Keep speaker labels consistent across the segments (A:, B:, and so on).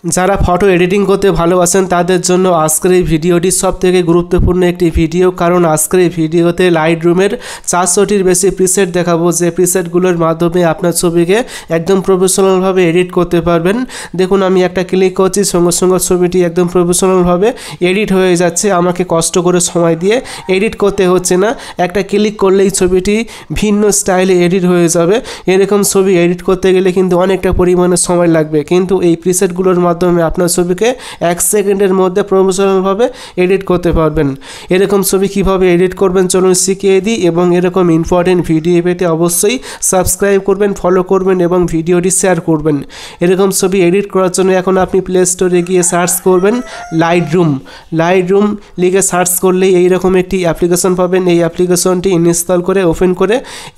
A: যারা photo editing করতে ভালোবাসেন তাদের জন্য আজকের এই ভিডিওটি সবথেকে গুরুত্বপূর্ণ একটি ভিডিও, কারণ আজকের এই ভিডিওতে লাইটরুমের 400টির বেশি প্রিসেট দেখাবো, যে প্রিসেটগুলোর মাধ্যমে আপনার ছবিকে একদম প্রফেশনালভাবে এডিট করতে পারবেন। দেখুন আমি একটা ক্লিক করছি, সঙ্গে সঙ্গে ছবিটি একদম প্রফেশনালভাবে এডিট হয়ে যাচ্ছে। আমাকে কষ্ট করে সময় দিয়ে এডিট করতে হচ্ছে না, একটা ক্লিক করলেই ছবিটি ভিন্ন স্টাইলে এডিট হয়ে যাবে। এরকম ছবি এডিট করতে গেলে কিন্তু অনেকটা পরিমাণে সময় লাগবে, কিন্তু এই প্রিসেটগুলোর মাধ্যমে আপনার ছবিকে 1 সেকেন্ডের মধ্যে প্রফেশনালভাবে এডিট করতে পারবেন। এরকম ছবি কিভাবে এডিট করবেন চলুন শিখিয়ে দিই, এবং এরকম ইম্পর্টেন্ট ভিডিও পেতে অবশ্যই সাবস্ক্রাইব করবেন, ফলো করবেন এবং ভিডিওটি শেয়ার করবেন। এরকম ছবি এডিট করার জন্য এখন আপনি প্লে স্টোরে গিয়ে সার্চ করবেন লাইটরুম লিখে সার্চ করলেই এইরকম একটি অ্যাপ্লিকেশন পাবেন। এই অ্যাপ্লিকেশনটি ইনস্টল করে ওপেন করে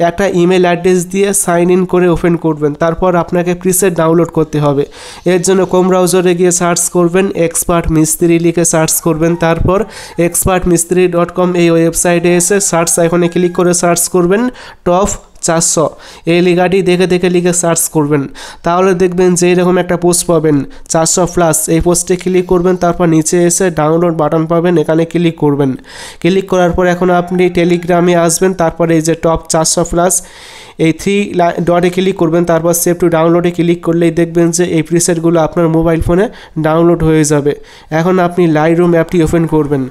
A: একটা ইমেল অ্যাড্রেস দিয়ে সাইন ইন করে ওপেন করবেন। তারপর আপনাকে প্রিসেট ডাউনলোড করতে হবে। এর জন্য ক্রোম ব্রাউজারে গিয়ে সার্চ করবেন এক্সপার্ট মিস্ত্রি লিখে সার্চ করবেন, তারপর expertmistry.com এই ওয়েবসাইটে এসে সার্চ আইকনে ক্লিক করে সার্চ করবেন টপ 400 এই লেখাটি দেখে লিখে সার্চ করবেন। তাহলে দেখবেন যে এরকম একটা পোস্ট পাবেন 400+, এই পোস্টে ক্লিক করবেন, তারপর নিচে এসে ডাউনলোড বাটন পাবেন, এখানে ক্লিক করবেন। ক্লিক করার পর এখন আপনি টেলিগ্রামে আসবেন, তারপরে এই যে টপ 400+ এই 3 ডটে ক্লিক করবেন, তারপর সেভ টু ডাউনলোডে ক্লিক করলেই দেখবেন যে এই প্রিসেটগুলো আপনার মোবাইল ফোনে ডাউনলোড হয়ে যাবে। এখন আপনি লাইটরুম অ্যাপটি ওপেন করবেন।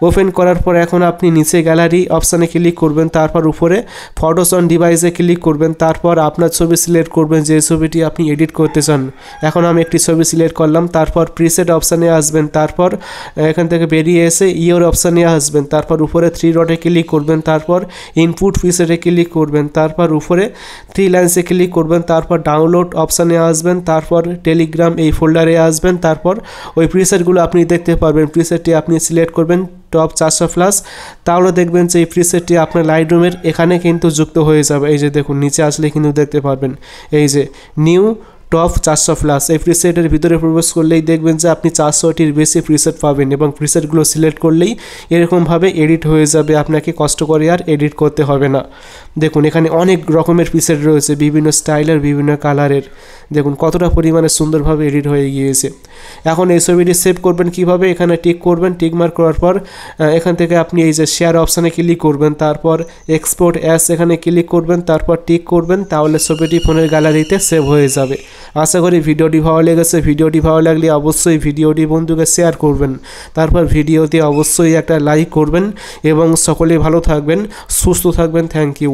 A: ওপেন করার পর এখন আপনি নিচে গ্যালারি অপশানে ক্লিক করবেন, তারপর উপরে ফটোস অন ডিভাইসে ক্লিক করবেন, তারপর আপনার ছবি সিলেক্ট করবেন যে ছবিটি আপনি এডিট করতে চান। এখন আমি একটি ছবি সিলেক্ট করলাম, তারপর প্রিসেট অপশানে আসবেন, তারপর এখান থেকে বেরিয়ে এসে ইওর অপশানে আসবেন, তারপর উপরে 3 ডটে ক্লিক করবেন, তারপর ইনপুট প্রিসেটে ক্লিক করবেন, তারপর উপরে 3 লাইন্সে ক্লিক করবেন, তারপর ডাউনলোড অপশানে আসবেন, তারপর টেলিগ্রাম এই ফোল্ডারে আসবেন, তারপর ওই প্রিসেটগুলো আপনি দেখতে পারবেন। প্রিসেটটি আপনি সিলেক্ট করবেন টপ 400+, তাহলে দেখবেন যে এই প্রিসেটটি আপনার লাইটরুমের এখানে কিন্তু যুক্ত হয়ে যাবে। এই যে দেখুন নিচে আসলে কিন্তু দেখতে পারবেন এই যে নিউ টপ 400+, এই প্রিসেটের ভিতরে প্রবেশ করলেই দেখবেন যে আপনি 400টির বেশি প্রিসেট পাবেন, এবং প্রিসেটগুলো সিলেক্ট করলেই এরকমভাবে এডিট হয়ে যাবে, আপনাকে কষ্ট করে আর এডিট করতে হবে না। দেখুন এখানে অনেক রকমের প্রিসেট রয়েছে, বিভিন্ন স্টাইলের, বিভিন্ন কালারের। দেখুন কতটা পরিমাণে সুন্দরভাবে এডিট হয়ে গিয়েছে। এখন এই ছবিটি সেভ করবেন কিভাবে, এখানে টিক করবেন, টিক মার্ক করার পর এখান থেকে আপনি এই যে শেয়ার অপশানে ক্লিক করবেন, তারপর এক্সপোর্ট অ্যাস এখানে ক্লিক করবেন, তারপর টিক করবেন, তাহলে ছবিটি ফোনের গ্যালারিতে সেভ হয়ে যাবে। আশা করি ভিডিওটি ভালো লেগেছে। ভিডিওটি ভালো লাগলে অবশ্যই ভিডিওটি বন্ধুকে শেয়ার করবেন, তারপর ভিডিওতে অবশ্যই একটা লাইক করবেন, এবং সকলে ভালো থাকবেন, সুস্থ থাকবেন। Thank you.